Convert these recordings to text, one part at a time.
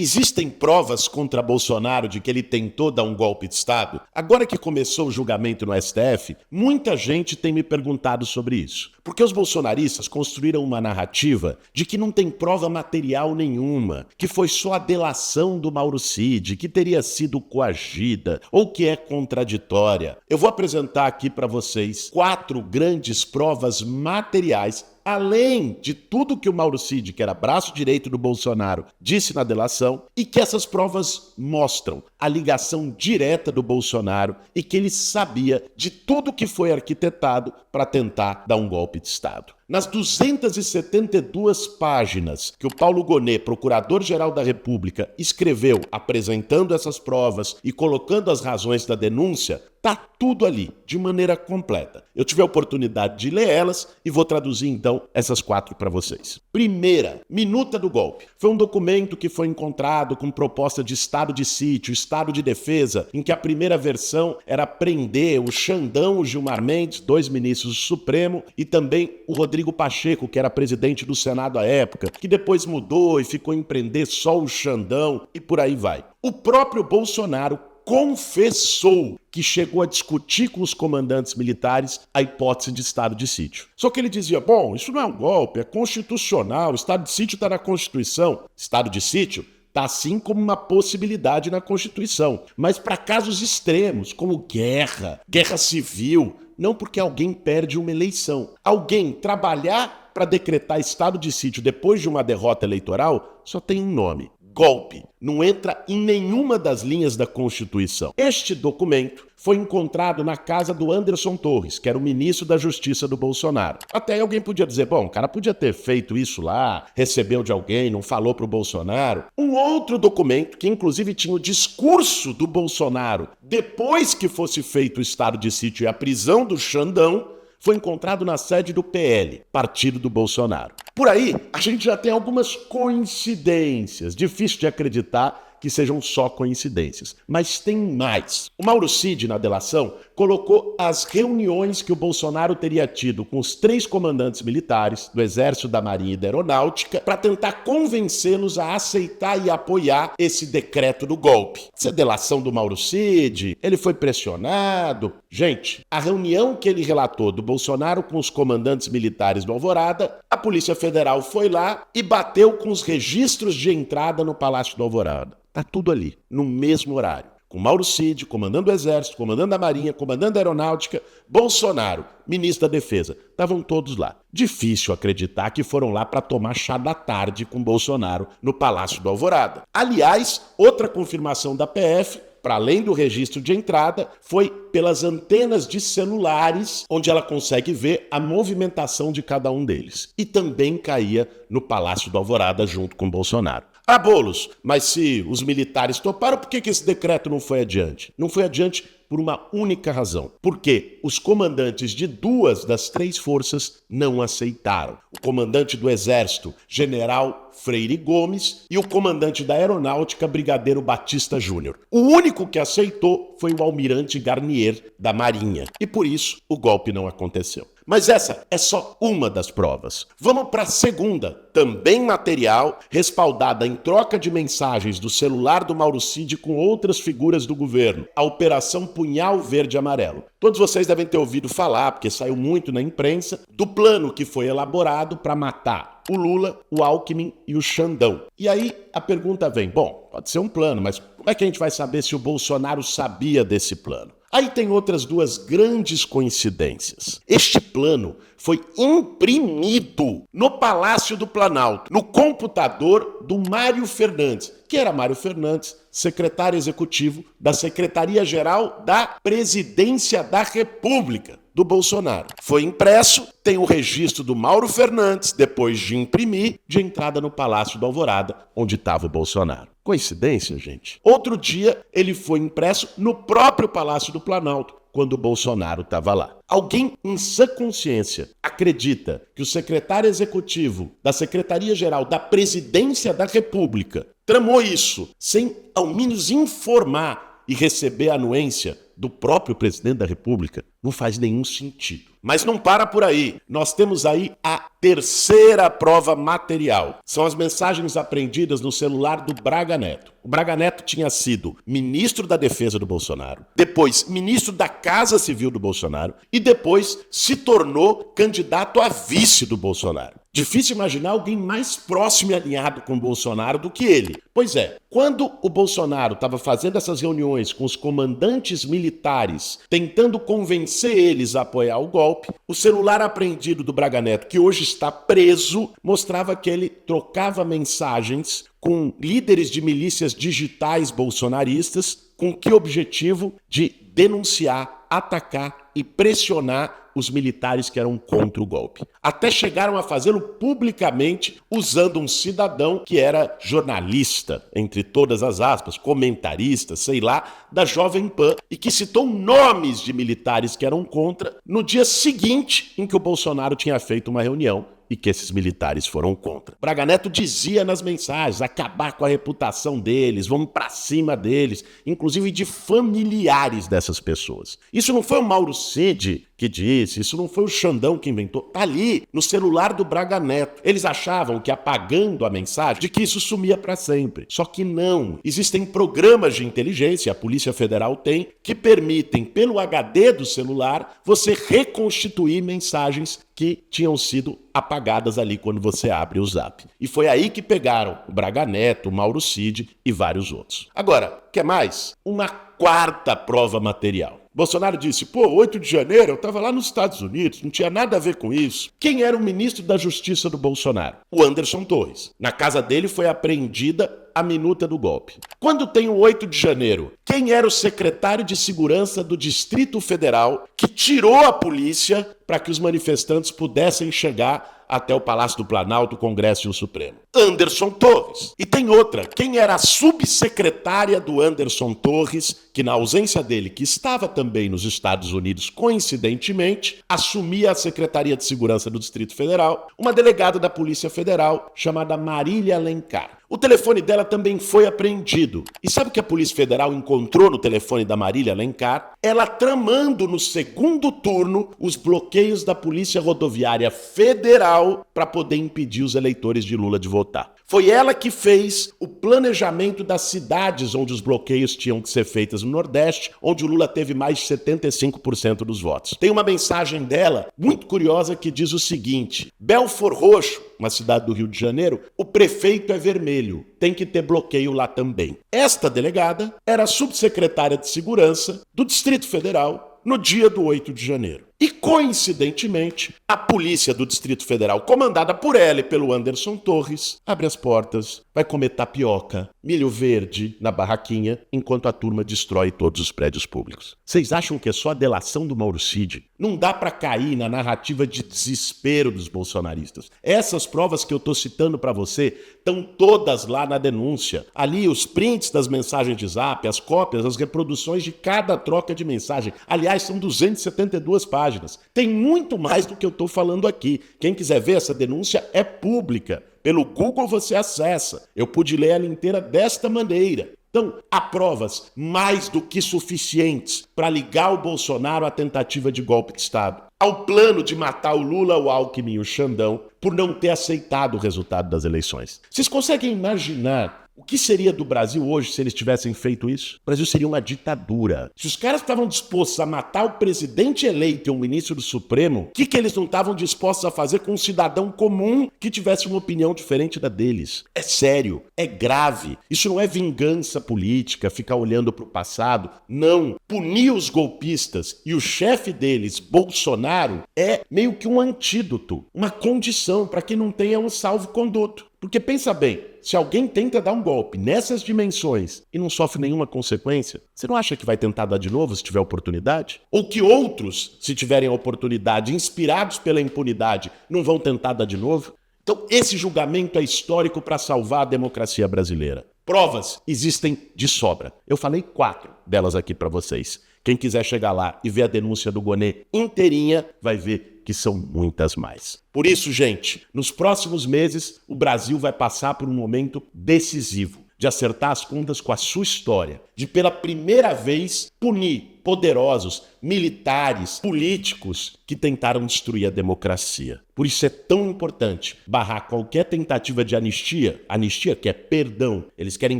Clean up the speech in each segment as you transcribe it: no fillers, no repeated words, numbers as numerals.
Existem provas contra Bolsonaro de que ele tentou dar um golpe de Estado? Agora que começou o julgamento no STF, muita gente tem me perguntado sobre isso. Porque os bolsonaristas construíram uma narrativa de que não tem prova material nenhuma, que foi só a delação do Mauro Cid, que teria sido coagida ou que é contraditória. Eu vou apresentar aqui para vocês 4 grandes provas materiais, além de tudo que o Mauro Cid, que era braço direito do Bolsonaro, disse na delação, e que essas provas mostram a ligação direta do Bolsonaro e que ele sabia de tudo que foi arquitetado para tentar dar um golpe de Estado. Nas 272 páginas que o Paulo Gonet, procurador-geral da República, escreveu apresentando essas provas e colocando as razões da denúncia, tá tudo ali, de maneira completa. Eu tive a oportunidade de ler elas e vou traduzir então essas 4 para vocês. Primeira, minuta do golpe. Foi um documento que foi encontrado com proposta de estado de sítio, estado de defesa, em que a primeira versão era prender o Xandão, o Gilmar Mendes, 2 ministros do Supremo, e também o Rodrigo Pacheco, que era presidente do Senado à época, que depois mudou e ficou em prender só o Xandão e por aí vai. O próprio Bolsonaro confessou que chegou a discutir com os comandantes militares a hipótese de estado de sítio. Só que ele dizia, bom, isso não é um golpe, é constitucional, o estado de sítio está na Constituição. Estado de sítio está assim como uma possibilidade na Constituição, mas para casos extremos, como guerra civil, não porque alguém perde uma eleição. Alguém trabalhar para decretar estado de sítio depois de uma derrota eleitoral só tem um nome: golpe. Não entra em nenhuma das linhas da Constituição. Este documento foi encontrado na casa do Anderson Torres, que era o ministro da Justiça do Bolsonaro. Até aí alguém podia dizer, bom, o cara podia ter feito isso lá, recebeu de alguém, não falou pro Bolsonaro. Um outro documento, que inclusive tinha o discurso do Bolsonaro, depois que fosse feito o estado de sítio e a prisão do Xandão, foi encontrado na sede do PL, partido do Bolsonaro. Por aí, a gente já tem algumas coincidências. Difícil de acreditar que sejam só coincidências. Mas tem mais. O Mauro Cid, na delação, colocou as reuniões que o Bolsonaro teria tido com os 3 comandantes militares do Exército, da Marinha e da Aeronáutica para tentar convencê-los a aceitar e apoiar esse decreto do golpe. Essa é a delação do Mauro Cid, ele foi pressionado. Gente, a reunião que ele relatou do Bolsonaro com os comandantes militares do Alvorada, a Polícia Federal foi lá e bateu com os registros de entrada no Palácio do Alvorada. Tá tudo ali, no mesmo horário. Com Mauro Cid, comandando o Exército, comandando a Marinha, comandando a Aeronáutica, Bolsonaro, ministro da Defesa. Estavam todos lá. Difícil acreditar que foram lá para tomar chá da tarde com Bolsonaro no Palácio do Alvorada. Aliás, outra confirmação da PF, para além do registro de entrada, foi pelas antenas de celulares, onde ela consegue ver a movimentação de cada um deles. E também caía no Palácio do Alvorada junto com Bolsonaro. Ah, Boulos, mas se os militares toparam, por que esse decreto não foi adiante? Não foi adiante por uma única razão. Porque os comandantes de 2 das 3 forças não aceitaram. O comandante do Exército, General Freire Gomes, e o comandante da Aeronáutica, Brigadeiro Batista Júnior. O único que aceitou foi o almirante Garnier, da Marinha. E por isso, o golpe não aconteceu. Mas essa é só uma das provas. Vamos para a segunda, também material, respaldada em troca de mensagens do celular do Mauro Cid com outras figuras do governo, a Operação Punhal Verde Amarelo. Todos vocês devem ter ouvido falar, porque saiu muito na imprensa, do plano que foi elaborado para matar o Lula, o Alckmin e o Xandão. E aí a pergunta vem, bom, pode ser um plano, mas como é que a gente vai saber se o Bolsonaro sabia desse plano? Aí tem outras 2 grandes coincidências. Este plano foi imprimido no Palácio do Planalto, no computador do Mário Fernandes, que era Mário Fernandes, secretário executivo da Secretaria-Geral da Presidência da República do Bolsonaro. Foi impresso, tem o registro do Mauro Fernandes, depois de imprimir, de entrada no Palácio do Alvorada, onde estava o Bolsonaro. Coincidência, gente? Outro dia, ele foi impresso no próprio Palácio do Planalto, quando o Bolsonaro estava lá. Alguém em sã consciência acredita que o secretário executivo da Secretaria-Geral da Presidência da República tramou isso sem, ao menos, informar e receber a anuência do próprio presidente da República? Não faz nenhum sentido. Mas não para por aí. Nós temos aí a terceira prova material. São as mensagens apreendidas no celular do Braga Neto. O Braga Neto tinha sido ministro da Defesa do Bolsonaro, depois ministro da Casa Civil do Bolsonaro e depois se tornou candidato a vice do Bolsonaro. Difícil imaginar alguém mais próximo e alinhado com o Bolsonaro do que ele. Pois é, quando o Bolsonaro estava fazendo essas reuniões com os comandantes militares, tentando convencer eles a apoiar o golpe, o celular apreendido do Braga Neto, que hoje está preso, mostrava que ele trocava mensagens com líderes de milícias digitais bolsonaristas, com que objetivo? De denunciar, atacar e pressionar os militares que eram contra o golpe. Até chegaram a fazê-lo publicamente usando um cidadão que era jornalista, entre todas as aspas, comentarista, sei lá, da Jovem Pan, e que citou nomes de militares que eram contra no dia seguinte em que o Bolsonaro tinha feito uma reunião e que esses militares foram contra. Braga Neto dizia nas mensagens, acabar com a reputação deles, vamos pra cima deles, inclusive de familiares dessas pessoas. Isso não foi o Mauro Cid que disse, isso não foi o Xandão que inventou, tá ali, no celular do Braga Neto. Eles achavam que apagando a mensagem, de que isso sumia para sempre. Só que não. Existem programas de inteligência, a Polícia Federal tem, que permitem, pelo HD do celular, você reconstituir mensagens que tinham sido apagadas ali quando você abre o Zap. E foi aí que pegaram o Braga Neto, o Mauro Cid e vários outros. Agora, quer mais? Uma quarta prova material. Bolsonaro disse, 8 de janeiro eu estava lá nos Estados Unidos, não tinha nada a ver com isso. Quem era o ministro da Justiça do Bolsonaro? O Anderson Torres. Na casa dele foi apreendida a minuta do golpe. Quando tem o 8 de janeiro, quem era o secretário de Segurança do Distrito Federal que tirou a polícia para que os manifestantes pudessem chegar até o Palácio do Planalto, o Congresso e o Supremo? Anderson Torres. E tem outra, quem era a subsecretária do Anderson Torres, que na ausência dele, que estava também nos Estados Unidos, coincidentemente, assumia a Secretaria de Segurança do Distrito Federal, uma delegada da Polícia Federal chamada Marília Alencar. O telefone dela também foi apreendido. E sabe o que a Polícia Federal encontrou no telefone da Marília Alencar? Ela tramando no segundo turno os bloqueios da Polícia Rodoviária Federal para poder impedir os eleitores de Lula de votar. Foi ela que fez o planejamento das cidades onde os bloqueios tinham que ser feitos no Nordeste, onde o Lula teve mais de 75% dos votos. Tem uma mensagem dela muito curiosa que diz o seguinte: Belford Roxo, uma cidade do Rio de Janeiro, o prefeito é vermelho, tem que ter bloqueio lá também. Esta delegada era subsecretária de Segurança do Distrito Federal no dia do 8 de janeiro. E, coincidentemente, a polícia do Distrito Federal, comandada por ela e pelo Anderson Torres, abre as portas, vai comer tapioca, milho verde na barraquinha, enquanto a turma destrói todos os prédios públicos. Vocês acham que é só a delação do Mauro Cid? Não dá para cair na narrativa de desespero dos bolsonaristas. Essas provas que eu tô citando para você estão todas lá na denúncia. Ali, os prints das mensagens de Zap, as cópias, as reproduções de cada troca de mensagem. Aliás, são 272 páginas. Tem muito mais do que eu estou falando aqui. Quem quiser ver, essa denúncia é pública. Pelo Google você acessa. Eu pude ler ela inteira desta maneira. Então, há provas mais do que suficientes para ligar o Bolsonaro à tentativa de golpe de Estado, ao plano de matar o Lula, o Alckmin e o Xandão por não ter aceitado o resultado das eleições. Vocês conseguem imaginar o que seria do Brasil hoje se eles tivessem feito isso? O Brasil seria uma ditadura. Se os caras estavam dispostos a matar o presidente eleito e um ministro do Supremo, o que eles não estavam dispostos a fazer com um cidadão comum que tivesse uma opinião diferente da deles? É sério, é grave. Isso não é vingança política, ficar olhando para o passado. Não. Punir os golpistas e o chefe deles, Bolsonaro, é meio que um antídoto, uma condição para que não tenha um salvo-conduto. Porque pensa bem, se alguém tenta dar um golpe nessas dimensões e não sofre nenhuma consequência, você não acha que vai tentar dar de novo se tiver oportunidade? Ou que outros, se tiverem a oportunidade, inspirados pela impunidade, não vão tentar dar de novo? Então, esse julgamento é histórico para salvar a democracia brasileira. Provas existem de sobra. Eu falei 4 delas aqui para vocês. Quem quiser chegar lá e ver a denúncia do Gonê inteirinha, vai ver que são muitas mais. Por isso, gente, nos próximos meses, o Brasil vai passar por um momento decisivo de acertar as contas com a sua história, de pela primeira vez punir poderosos, militares, políticos que tentaram destruir a democracia. Por isso é tão importante barrar qualquer tentativa de anistia. Anistia que é perdão. Eles querem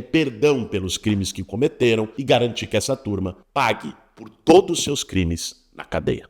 perdão pelos crimes que cometeram e garantir que essa turma pague por todos os seus crimes na cadeia.